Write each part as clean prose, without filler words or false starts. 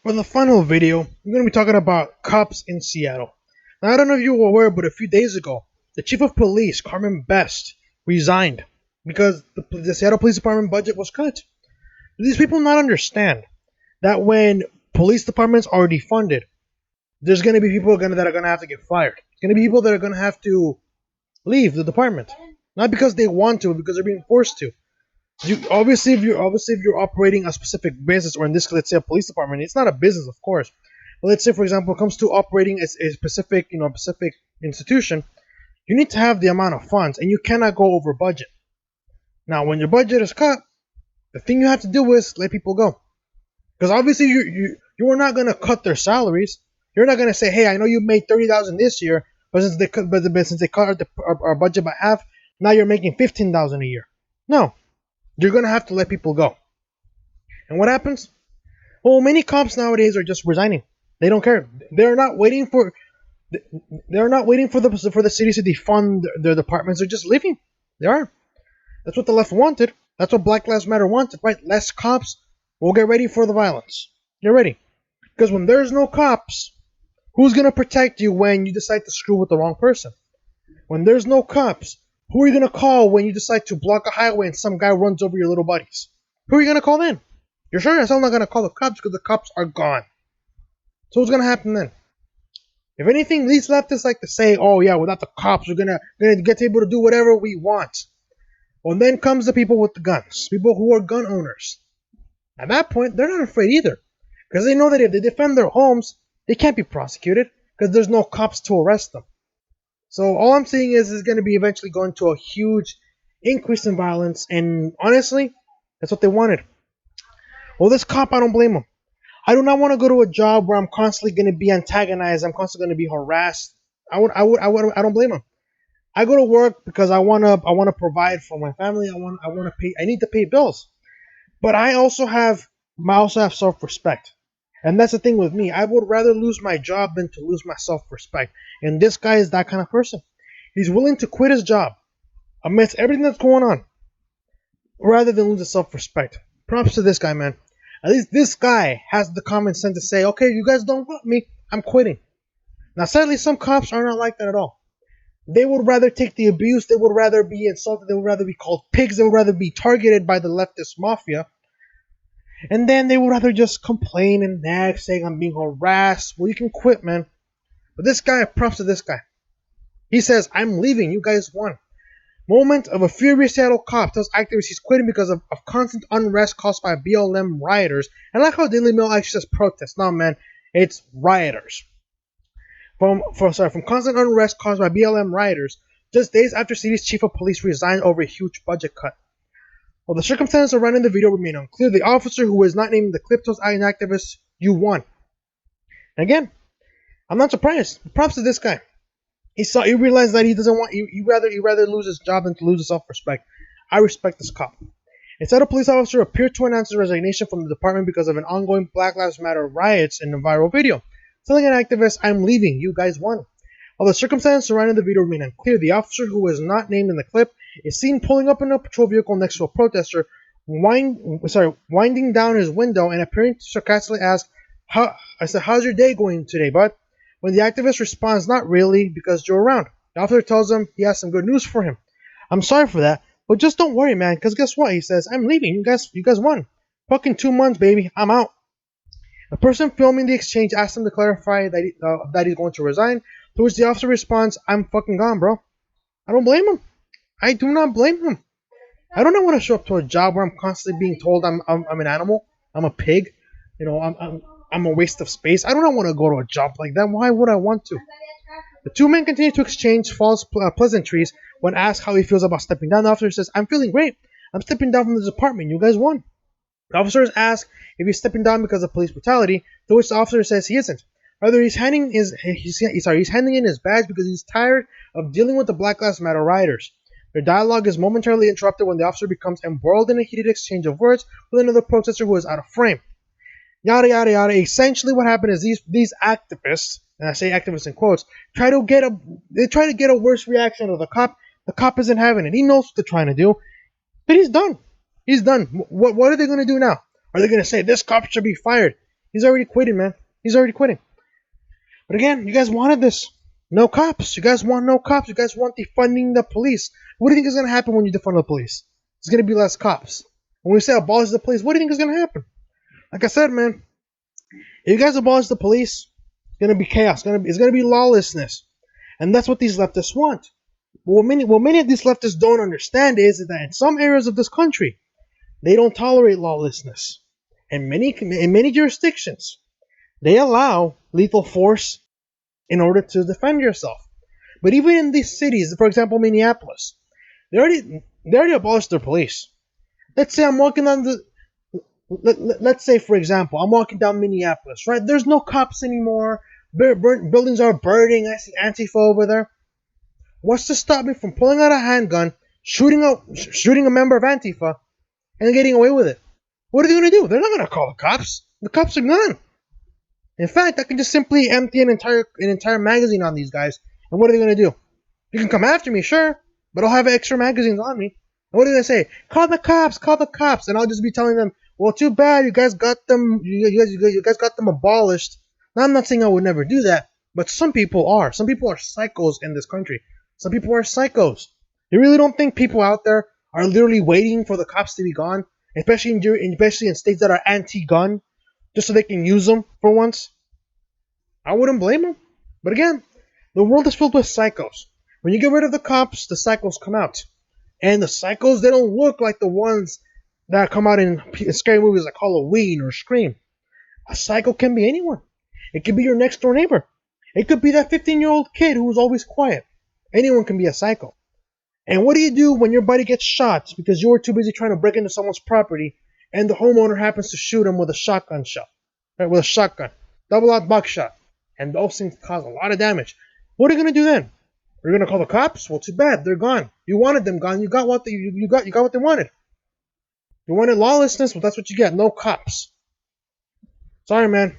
For the final video, we're going to be talking about cops in Seattle. Now, I don't know if you were aware, but a few days ago, the chief of police, Carmen Best, resigned because the Seattle Police Department budget was cut. These people not understand that when police departments are defunded, there's going to be people that are going to have to get fired. There's going to be people that are going to have to leave the department, not because they want to, but because they're being forced to. If you're operating a specific business, or in this case, let's say a police department, it's not a business, of course. But let's say, for example, it comes to operating a specific institution, you need to have the amount of funds, and you cannot go over budget. Now, when your budget is cut, the thing you have to do is let people go, because obviously you are not going to cut their salaries. You're not going to say, hey, I know you made 30,000 this year, but since they cut our budget by half, now you're making 15,000 a year. No, you're going to have to let people go. And what happens? Well, many cops nowadays are just resigning. They don't care. They're not waiting for the cities to defund their departments. They're just leaving. They are. That's what the left wanted. That's what Black Lives Matter wanted, right? Less cops. We'll get ready for the violence. Get ready. Because when there's no cops, who's going to protect you when you decide to screw with the wrong person? When there's no cops, who are you going to call when you decide to block a highway and some guy runs over your little buddies? Who are you going to call then? You're sure yourself not going to call the cops because the cops are gone. So what's going to happen then? If anything, these leftists like to say, oh yeah, without the cops, we're gonna get able to do whatever we want. Well, then comes the people with the guns, people who are gun owners. At that point, they're not afraid either, because they know that if they defend their homes, they can't be prosecuted because there's no cops to arrest them. So all I'm saying is it's going to be eventually going to a huge increase in violence, and honestly, that's what they wanted. Well, this cop, I don't blame him. I do not want to go to a job where I'm constantly going to be antagonized. I'm constantly going to be harassed. I don't blame him. I go to work because I want to provide for my family. I want to pay. I need to pay bills. But I also have self-respect. And that's the thing with me. I would rather lose my job than to lose my self-respect. And this guy is that kind of person. He's willing to quit his job amidst everything that's going on rather than lose his self-respect. Props to this guy, man. At least this guy has the common sense to say, okay, you guys don't want me, I'm quitting. Now, sadly, some cops are not like that at all. They would rather take the abuse. They would rather be insulted. They would rather be called pigs. They would rather be targeted by the leftist mafia. And then they would rather just complain and nag, saying, I'm being harassed. Well, you can quit, man. But this guy, props to this guy. He says, I'm leaving. You guys won. Moment of a furious Seattle cop tells activists he's quitting because of constant unrest caused by BLM rioters. And I like how Daily Mail actually says protest. No, man, it's rioters. From constant unrest caused by BLM rioters, just days after city's chief of police resigned over a huge budget cut. While the circumstances surrounding the video remain unclear, the officer who was not named in the clip tells activists, "You won." And again, I'm not surprised. Props to this guy. He realized that he doesn't want. He rather lose his job than to lose his self-respect. I respect this cop. Instead, a police officer appeared to announce his resignation from the department because of an ongoing Black Lives Matter riots in a viral video, telling an activist, "I'm leaving. You guys won." While the circumstances surrounding the video remain unclear, the officer who was not named in the clip is seen pulling up in a patrol vehicle next to a protester, winding down his window and appearing to sarcastically ask, "How's your day going today, bud?" When the activist responds, "Not really, because you're around," the officer tells him he has some good news for him. "I'm sorry for that, but just don't worry, man, because guess what?" He says, "I'm leaving. You guys won. Fucking 2 months, baby. I'm out." The person filming the exchange asks him to clarify that he's going to resign, to which the officer responds, "I'm fucking gone, bro." I don't blame him. I do not blame him. I do not want to show up to a job where I'm constantly being told I'm an animal. I'm a pig. I'm a waste of space. I do not want to go to a job like that. Why would I want to? The two men continue to exchange false pleasantries. When asked how he feels about stepping down, the officer says, "I'm feeling great. I'm stepping down from the department. You guys won." The officer is asked if he's stepping down because of police brutality, to which the officer says he isn't. Rather, he's handing in his badge because he's tired of dealing with the Black Lives Matter rioters. Their dialogue is momentarily interrupted when the officer becomes embroiled in a heated exchange of words with another protester who is out of frame. Yada yada yada. Essentially, what happened is these activists, and I say activists in quotes, try to get a worse reaction of the cop. The cop isn't having it. He knows what they're trying to do, but he's done. He's done. What are they going to do now? Are they going to say this cop should be fired? He's already quitting, man. He's already quitting. But again, you guys wanted this. No cops. You guys want no cops. You guys want defunding the police. What do you think is going to happen when you defund the police? There's going to be less cops. When we say abolish the police, what do you think is going to happen? Like I said, man, if you guys abolish the police, it's going to be chaos. It's going to be lawlessness. And that's what these leftists want. But what many of these leftists don't understand is that in some areas of this country, they don't tolerate lawlessness. In many jurisdictions, they allow lethal force in order to defend yourself. But even in these cities, for example, Minneapolis, they already abolished their police. Let's say I'm walking on the let's say, for example, I'm walking down Minneapolis, right? There's no cops anymore. Buildings are burning. I see Antifa over there. What's to stop me from pulling out a handgun, shooting a member of Antifa, and getting away with it? What are they going to do? They're not going to call the cops. The cops are gone. In fact, I can just simply empty an entire magazine on these guys. And what are they going to do? You can come after me, sure, but I'll have extra magazines on me. And what are they going to say? Call the cops. And I'll just be telling them, well, too bad, you guys got them. You guys got them abolished. Now, I'm not saying I would never do that, but some people are. Some people are psychos in this country. Some people are psychos. You really don't think people out there are literally waiting for the cops to be gone, especially in states that are anti-gun, just so they can use them for once? I wouldn't blame them. But again, the world is filled with psychos. When you get rid of the cops, the psychos come out. And the psychos, they don't look like the ones that come out in scary movies like Halloween or Scream. A psycho can be anyone. It could be your next door neighbor. It could be that 15-year-old kid who is always quiet. Anyone can be a psycho. And what do you do when your buddy gets shot because you were too busy trying to break into someone's property and the homeowner happens to shoot him with a shotgun shot? Right, with a shotgun. Double-out buckshot. And those things cause a lot of damage. What are you going to do then? Are you going to call the cops? Well, too bad. They're gone. You wanted them gone. You got what they wanted. You wanted lawlessness? Well, that's what you get. No cops. Sorry, man.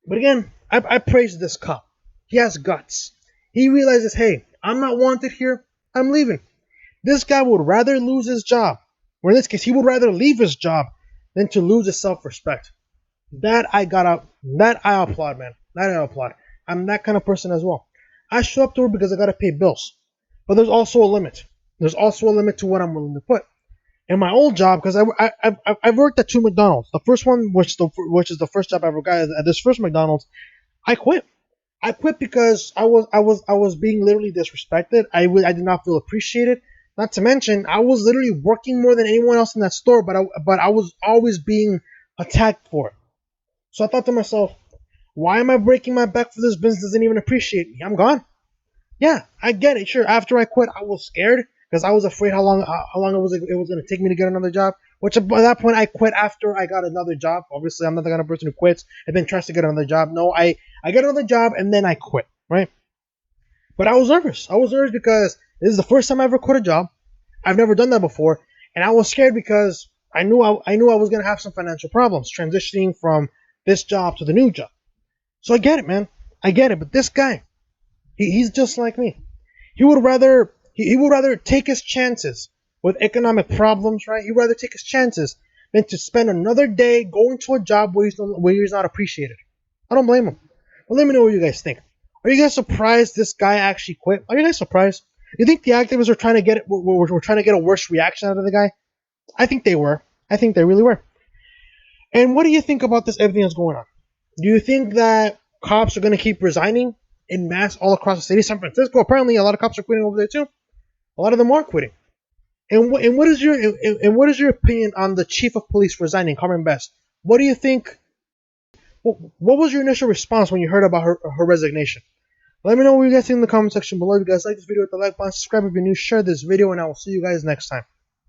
But again, I praise this cop. He has guts. He realizes, hey, I'm not wanted here. I'm leaving. This guy would rather lose his job, or in this case, he would rather leave his job than to lose his self-respect. That I applaud, man. That I applaud. I'm that kind of person as well. I show up to work because I gotta pay bills. But there's also a limit. There's also a limit to what I'm willing to put. In my old job, because I've worked at 2 McDonald's. The first one, which is the first job I ever got at this first McDonald's, I quit. I quit because I was being literally disrespected. I did not feel appreciated. Not to mention, I was literally working more than anyone else in that store, but I was always being attacked for it. So I thought to myself, why am I breaking my back for this business? Doesn't even appreciate me. I'm gone. Yeah, I get it. Sure, after I quit, I was scared because I was afraid how long it was going to take me to get another job. Which by that point, I quit after I got another job. Obviously, I'm not the kind of person who quits and then tries to get another job. No, I got another job and then I quit, right? But I was nervous. I was nervous because this is the first time I ever quit a job. I've never done that before, and I was scared because I knew I was going to have some financial problems transitioning from this job to the new job. So I get it, man. I get it. But this guy, he's just like me. He would rather take his chances with economic problems, right? He'd rather take his chances than to spend another day going to a job where he's not appreciated. I don't blame him. But let me know what you guys think. Are you guys surprised this guy actually quit? Are you guys surprised? You think the activists were trying to get a worse reaction out of the guy? I think they were. I think they really were. And what do you think about this? Everything that's going on? Do you think that cops are going to keep resigning in mass all across the city? San Francisco, apparently, a lot of cops are quitting over there too. A lot of them are quitting. And what is your opinion on the chief of police resigning, Carmen Best? What do you think? What was your initial response when you heard about her resignation? Let me know what you guys think in the comment section below. If you guys like this video, hit the like button, subscribe if you're new, share this video, and I will see you guys next time.